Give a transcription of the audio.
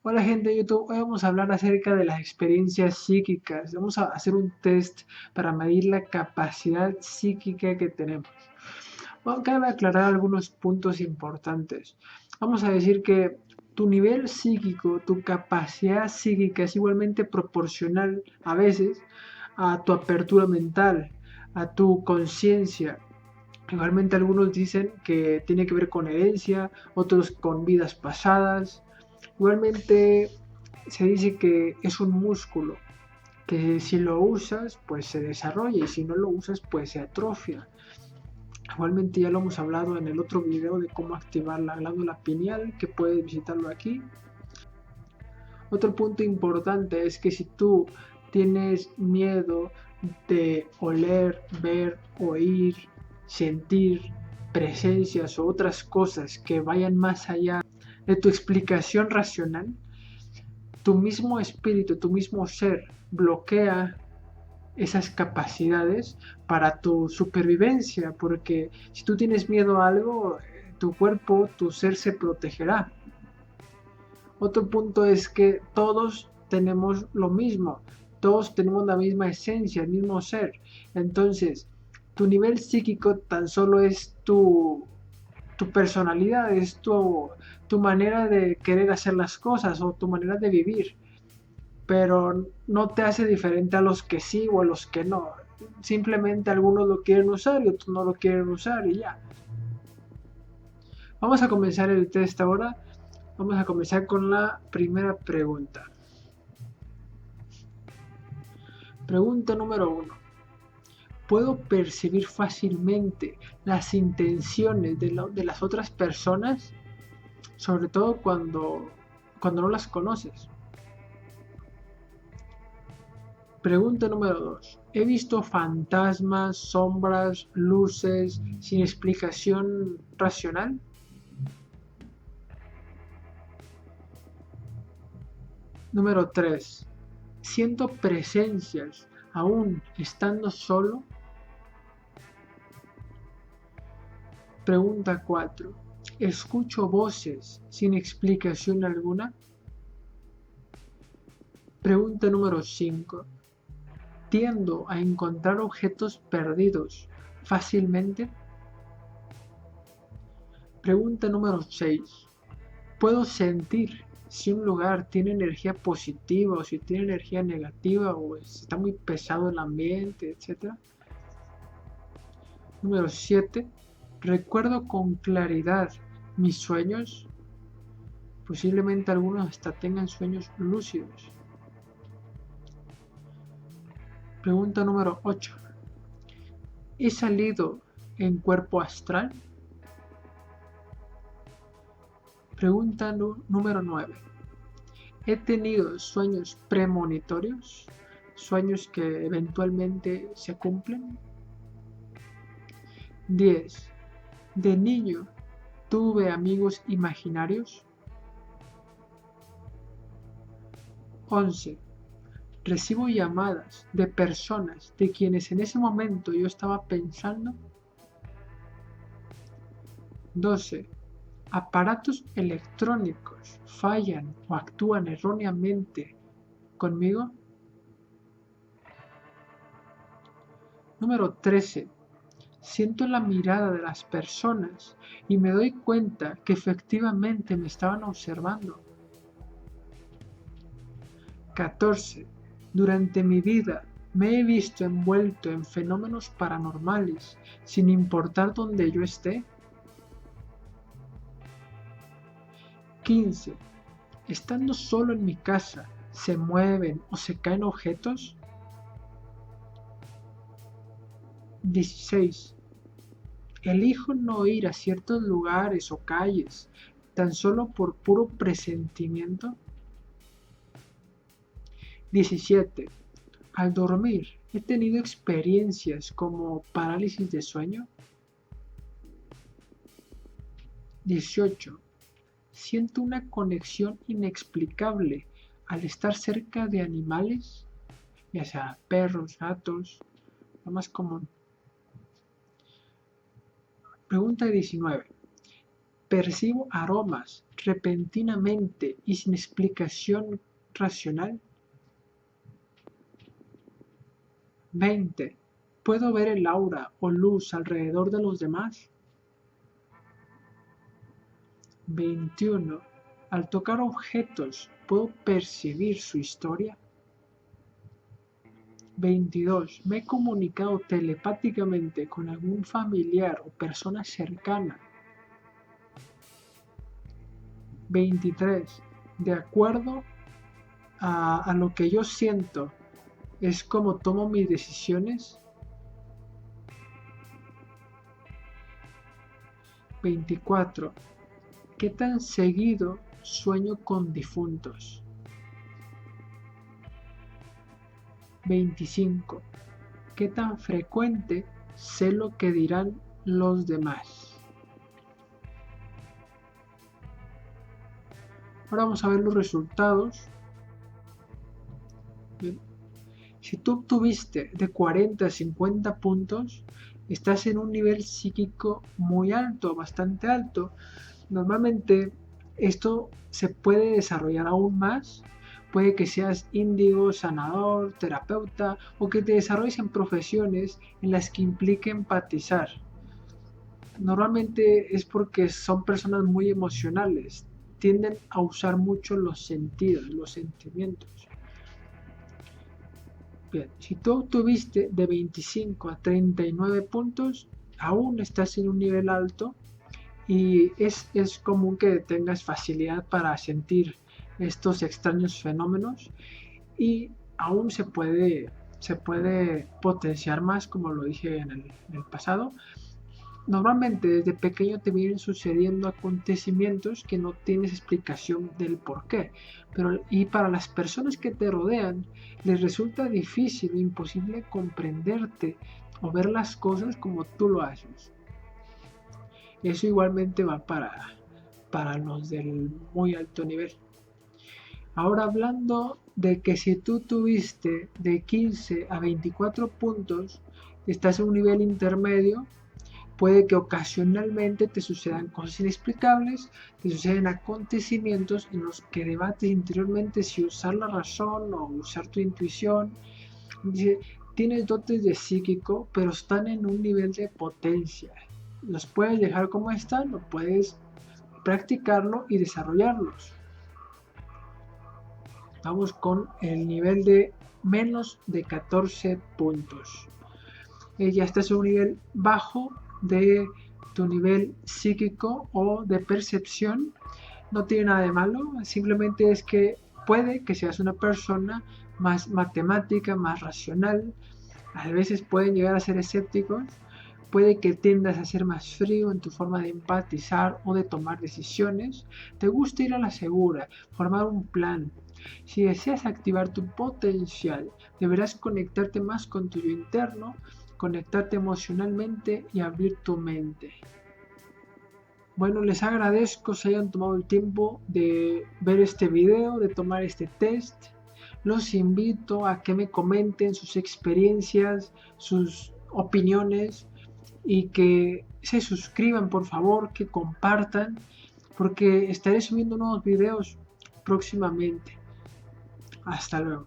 Hola gente de YouTube, hoy vamos a hablar acerca de las experiencias psíquicas. Vamos a hacer un test para medir la capacidad psíquica que tenemos. Bueno, cabe aclarar algunos puntos importantes. Vamos a decir que tu nivel psíquico, tu capacidad psíquica es igualmente proporcional a veces a tu apertura mental, a tu conciencia. Igualmente algunos dicen que tiene que ver con herencia, otros con vidas pasadas. Igualmente se dice que es un músculo, que si lo usas pues se desarrolla y si no lo usas pues se atrofia. Igualmente ya lo hemos hablado en el otro video de cómo activar la glándula pineal, que puedes visitarlo aquí. Otro punto importante es que si tú tienes miedo de oler, ver, oír, sentir presencias o otras cosas que vayan más allá de tu explicación racional, tu mismo espíritu, tu mismo ser bloquea esas capacidades para tu supervivencia, porque si tú tienes miedo a algo, tu cuerpo, tu ser se protegerá. Otro punto es que todos tenemos lo mismo, todos tenemos la misma esencia, el mismo ser. Entonces, tu nivel psíquico tan solo es tu personalidad, es tu manera de querer hacer las cosas o tu manera de vivir, pero no te hace diferente a los que sí o a los que no. Simplemente algunos lo quieren usar y otros no lo quieren usar y ya. Vamos a comenzar el test ahora. Vamos a comenzar con la primera pregunta. Pregunta número 1. ¿Puedo percibir fácilmente las intenciones de las otras personas? Sobre todo cuando no las conoces. Pregunta número 2. He visto fantasmas, sombras, luces sin explicación racional. Número 3. Siento presencias aún estando solo. Pregunta 4. ¿Escucho voces sin explicación alguna? Pregunta número 5. ¿Tiendo a encontrar objetos perdidos fácilmente? Pregunta número 6. ¿Puedo sentir si un lugar tiene energía positiva o si tiene energía negativa o está muy pesado el ambiente, etcétera? Número 7. ¿Recuerdo con claridad mis sueños? Posiblemente algunos hasta tengan sueños lúcidos. Pregunta número 8. ¿He salido en cuerpo astral? Pregunta número 9. ¿He tenido sueños premonitorios? ¿Sueños que eventualmente se cumplen? 10. ¿De niño tuve amigos imaginarios? 11. ¿Recibo llamadas de personas de quienes en ese momento yo estaba pensando? 12. ¿Aparatos electrónicos fallan o actúan erróneamente conmigo? Número 13. Siento la mirada de las personas y me doy cuenta que efectivamente me estaban observando. 14. Durante mi vida me he visto envuelto en fenómenos paranormales sin importar dónde yo esté. 15. Estando solo en mi casa, ¿se mueven o se caen objetos? 16. Elijo no ir a ciertos lugares o calles tan solo por puro presentimiento. 17. Al dormir, he tenido experiencias como parálisis de sueño. 18. Siento una conexión inexplicable al estar cerca de animales, ya sea perros, gatos, lo más común. Pregunta 19. percibo aromas repentinamente y sin explicación racional. 20. ¿Puedo ver el aura o luz alrededor de los demás? 21. Al tocar objetos, ¿puedo percibir su historia? 22. ¿Me he comunicado telepáticamente con algún familiar o persona cercana? 23. De acuerdo a lo que yo siento, ¿es como tomo mis decisiones? 24. ¿Qué tan seguido sueño con difuntos? 25. ¿Qué tan frecuente sé lo que dirán los demás? Ahora vamos a ver los resultados. Bien. Si tú obtuviste de 40 a 50 puntos, estás en un nivel psíquico muy alto, bastante alto. Normalmente esto se puede desarrollar aún más. Puede que seas índigo, sanador, terapeuta o que te desarrolles en profesiones en las que implique empatizar. Normalmente es porque son personas muy emocionales, tienden a usar mucho los sentidos, los sentimientos. Bien, si tú obtuviste de 25 a 39 puntos, aún estás en un nivel alto y es común que tengas facilidad para sentir estos extraños fenómenos y aún se puede potenciar más, como lo dije en el pasado. Normalmente desde pequeño te vienen sucediendo acontecimientos que no tienes explicación del por qué, y para las personas que te rodean les resulta difícil o imposible comprenderte o ver las cosas como tú lo haces. Eso igualmente va para los del muy alto nivel. Ahora hablando de que si tú tuviste de 15 a 24 puntos, estás en un nivel intermedio. Puede que ocasionalmente te sucedan cosas inexplicables, te suceden acontecimientos en los que debates interiormente si usar la razón o usar tu intuición. Dice, tienes dotes de psíquico, pero están en un nivel de potencia. Los puedes dejar como están o puedes practicarlo y desarrollarlos. Vamos con el nivel de menos de 14 puntos. Ya estás en un nivel bajo de tu nivel psíquico o de percepción. No tiene nada de malo, simplemente es que puede que seas una persona más matemática, más racional. A veces pueden llegar a ser escépticos. Puede que tiendas a ser más frío en tu forma de empatizar o de tomar decisiones. Te gusta ir a la segura, formar un plan. Si deseas activar tu potencial, deberás conectarte más con tu yo interno, conectarte emocionalmente y abrir tu mente. Bueno, les agradezco que se hayan tomado el tiempo de ver este video, de tomar este test. Los invito a que me comenten sus experiencias, sus opiniones y que se suscriban, por favor, que compartan, porque estaré subiendo nuevos videos próximamente. Hasta luego.